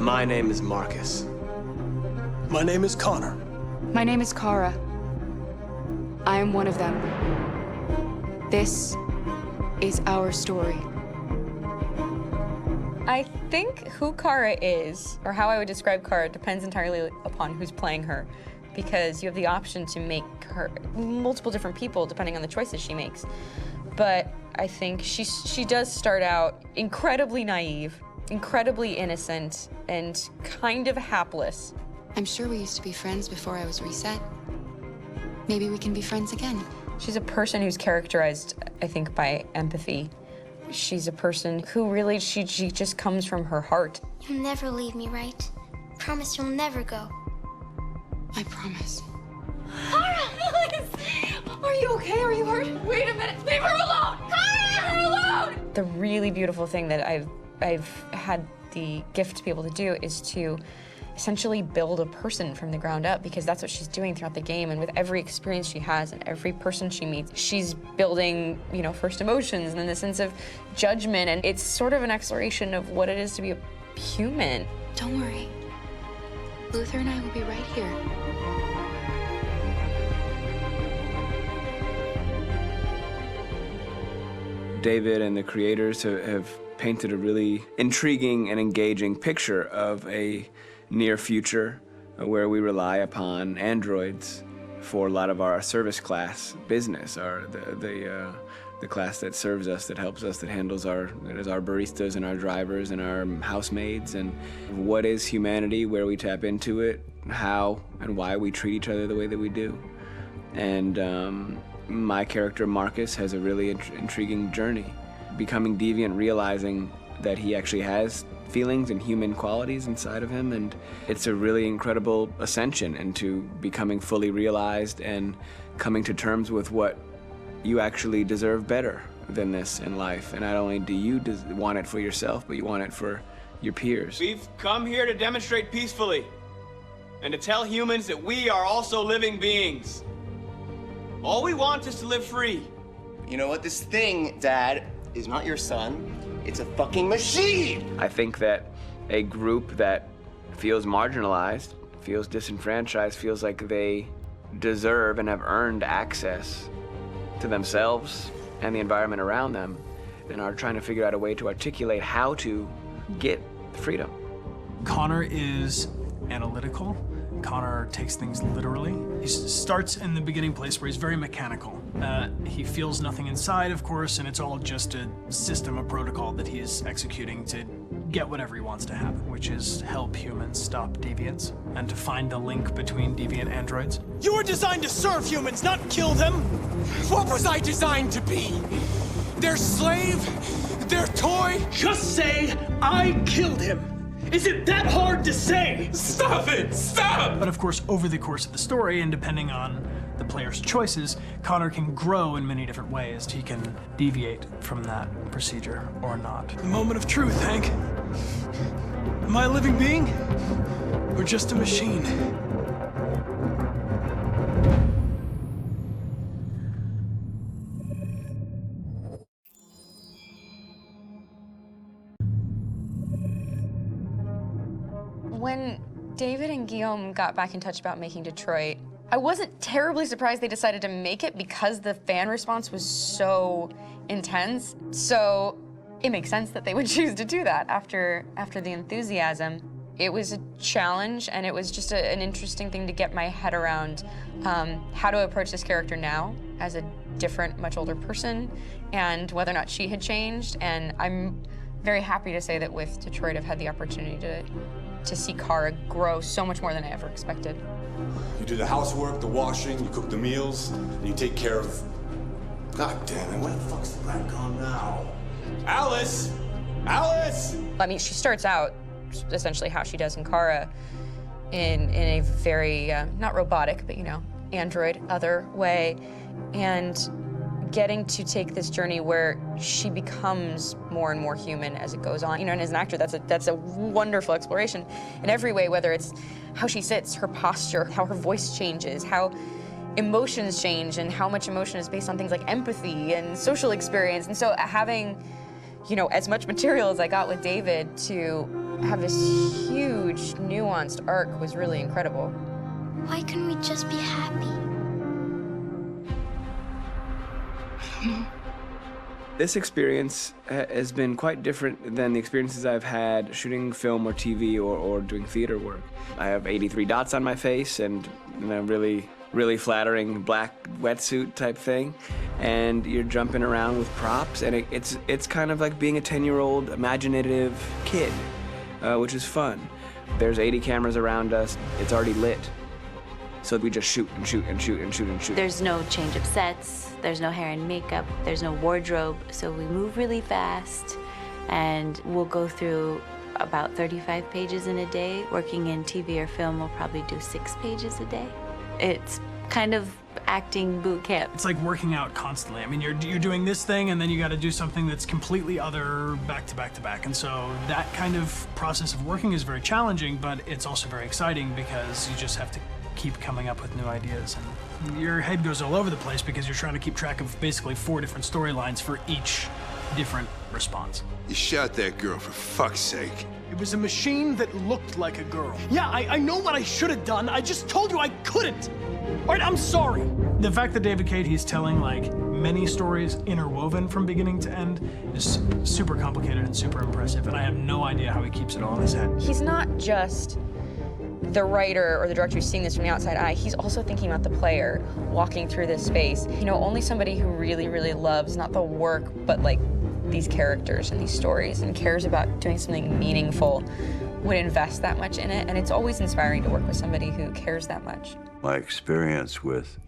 My name is Marcus. My name is Connor. My name is Kara. I am one of them. This is our story. I think who Kara is, or how I would describe Kara, depends entirely upon who's playing her, because you have the option to make her multiple different people depending on the choices she makes. But I think she does start out incredibly naive, incredibly innocent, and kind of hapless. I'm sure we used to be friends before I was reset. Maybe we can be friends again. She's a person who's characterized, I think, by empathy. She's a person who really, she just comes from her heart. You'll never leave me, right? Promise you'll never go. I promise. Kara, please! Are you okay? Are you hurt? Wait a minute. Leave her alone! Kara, leave her alone! The really beautiful thing that I've had the gift to be able to do is to essentially build a person from the ground up, because that's what she's doing throughout the game. And with every experience she has and every person she meets, she's building, you know, first emotions and then the sense of judgment. And it's sort of an exploration of what it is to be a human. Don't worry. Luther and I will be right here. David and the creators have painted a really intriguing and engaging picture of a near future where we rely upon androids for a lot of our service class business, the class that serves us, that helps us, that handles our baristas and our drivers and our housemaids. And what is humanity, where we tap into it, how and why we treat each other the way that we do. And my character Marcus has a really intriguing journey, becoming deviant, realizing that he actually has feelings and human qualities inside of him, and it's a really incredible ascension into becoming fully realized and coming to terms with what you actually deserve better than this in life. And not only do you want it for yourself, but you want it for your peers. We've come here to demonstrate peacefully and to tell humans that we are also living beings. All we want is to live free. You know what? This thing, Dad, is not your son. It's a fucking machine! I think that a group that feels marginalized, feels disenfranchised, feels like they deserve and have earned access to themselves and the environment around them, and are trying to figure out a way to articulate how to get freedom. Connor is analytical. Connor takes things literally. He starts in the beginning place where he's very mechanical. He feels nothing inside, of course, and it's all just a system, a protocol that he is executing to get whatever he wants to happen, which is help humans stop deviants and to find the link between deviant androids. You were designed to serve humans, not kill them. What was I designed to be? Their slave? Their toy? Just say, I killed him. Is it that hard to say? Stop it! Stop! But of course, over the course of the story, and depending on the player's choices, Connor can grow in many different ways. He can deviate from that procedure or not. The moment of truth, Hank. Am I a living being? Or just a machine? When David and Guillaume got back in touch about making Detroit, I wasn't terribly surprised they decided to make it because the fan response was so intense. So it makes sense that they would choose to do that after the enthusiasm. It was a challenge, and it was just an interesting thing to get my head around how to approach this character now as a different, much older person, and whether or not she had changed. And I'm very happy to say that with Detroit, I've had the opportunity to see Kara grow so much more than I ever expected. You do the housework, the washing, you cook the meals, and you take care of... God damn it, where the fuck's the rat gone now? Alice! Alice! I mean, she starts out essentially how she does in Kara in a very, not robotic, but, you know, android, other way. And getting to take this journey where she becomes more and more human as it goes on. You know, and as an actor, that's a wonderful exploration in every way, whether it's how she sits, her posture, how her voice changes, how emotions change, and how much emotion is based on things like empathy and social experience. And so having, you know, as much material as I got with David to have this huge, nuanced arc was really incredible. Why couldn't we just be happy? This experience has been quite different than the experiences I've had shooting film or TV or doing theater work. I have 83 dots on my face and a really flattering black wetsuit type thing, and you're jumping around with props, and it's kind of like being a 10-year-old imaginative kid, which is fun. There's 80 cameras around us. It's already lit. So we just shoot and shoot and shoot and shoot and shoot. There's no change of sets, there's no hair and makeup, there's no wardrobe, so we move really fast, and we'll go through about 35 pages in a day. Working in TV or film, we'll probably do 6 pages a day. It's kind of acting boot camp. It's like working out constantly. I mean, you're doing this thing, and then you got to do something that's completely other back to back to back. And so that kind of process of working is very challenging, but it's also very exciting because you just have to keep coming up with new ideas, and your head goes all over the place because you're trying to keep track of basically 4 different storylines for each different response. You shot that girl, for fuck's sake. It was a machine that looked like a girl. Yeah, I know what I should have done. I just told you I couldn't. All right, I'm sorry. The fact that David Cage, he's telling like many stories interwoven from beginning to end is super complicated and super impressive, and I have no idea how he keeps it all in his head. He's not just the writer or the director who's seeing this from the outside eye, he's also thinking about the player walking through this space. You know, only somebody who really, really loves not the work, but like these characters and these stories and cares about doing something meaningful would invest that much in it. And it's always inspiring to work with somebody who cares that much. My experience with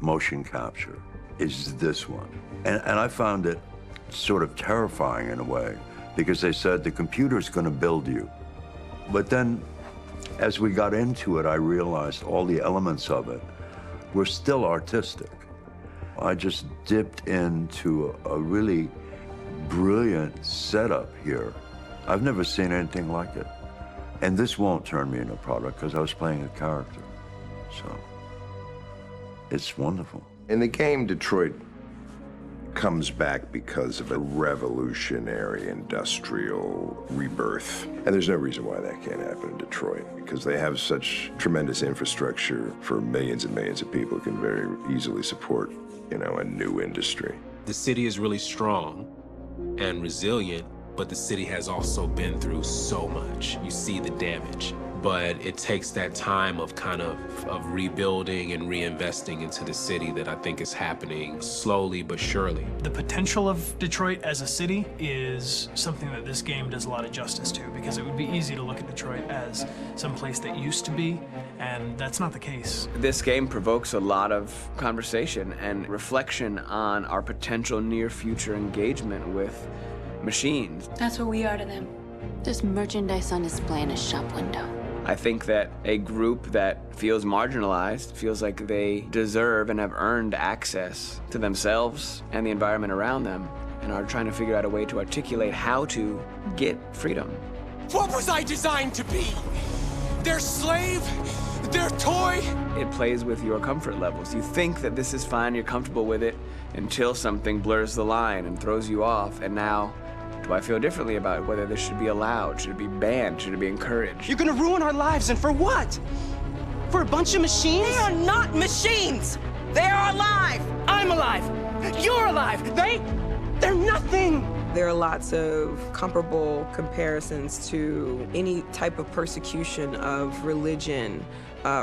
motion capture is this one. And I found it sort of terrifying in a way, because they said the computer's going to build you. But then as we got into it, I realized all the elements of it were still artistic. I just dipped into a really brilliant setup here. I've never seen anything like it. And this won't turn me into a product because I was playing a character. So it's wonderful. In the game, Detroit comes back because of a revolutionary industrial rebirth. And there's no reason why that can't happen in Detroit, because they have such tremendous infrastructure for millions and millions of people who can very easily support, you know, a new industry. The city is really strong and resilient, but the city has also been through so much. You see the damage. But it takes that time of kind of rebuilding and reinvesting into the city that I think is happening slowly but surely. The potential of Detroit as a city is something that this game does a lot of justice to, because it would be easy to look at Detroit as some place that used to be, and that's not the case. This game provokes a lot of conversation and reflection on our potential near future engagement with machines. That's what we are to them. There's merchandise on display in a shop window. I think that a group that feels marginalized, feels like they deserve and have earned access to themselves and the environment around them, and are trying to figure out a way to articulate how to get freedom. What was I designed to be? Their slave? Their toy? It plays with your comfort levels. You think that this is fine, you're comfortable with it, until something blurs the line and throws you off, and now do I feel differently about whether this should be allowed? Should it be banned? Should it be encouraged? You're gonna ruin our lives, and for what? For a bunch of machines? They are not machines! They are alive! I'm alive! You're alive! They're nothing! There are lots of comparable comparisons to any type of persecution of religion,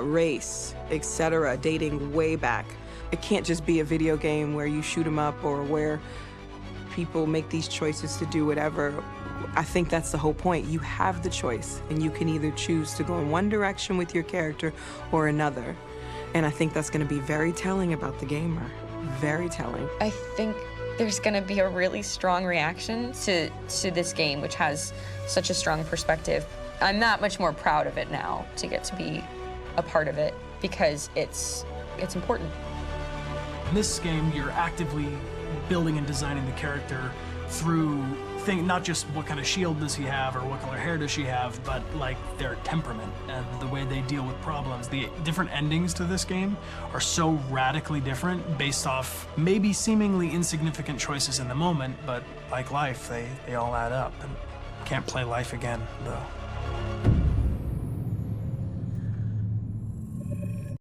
race, etc., dating way back. It can't just be a video game where you shoot 'em up or where people make these choices to do whatever. I think that's the whole point. You have the choice, and you can either choose to go in one direction with your character or another. And I think that's going to be very telling about the gamer. Very telling. I think there's going to be a really strong reaction to this game, which has such a strong perspective. I'm that much more proud of it now to get to be a part of it, because it's important. In this game, you're actively building and designing the character through not just what kind of shield does he have or what color hair does she have, but like their temperament and the way they deal with problems. The different endings to this game are so radically different based off maybe seemingly insignificant choices in the moment, but like life, they all add up. And can't play life again, though.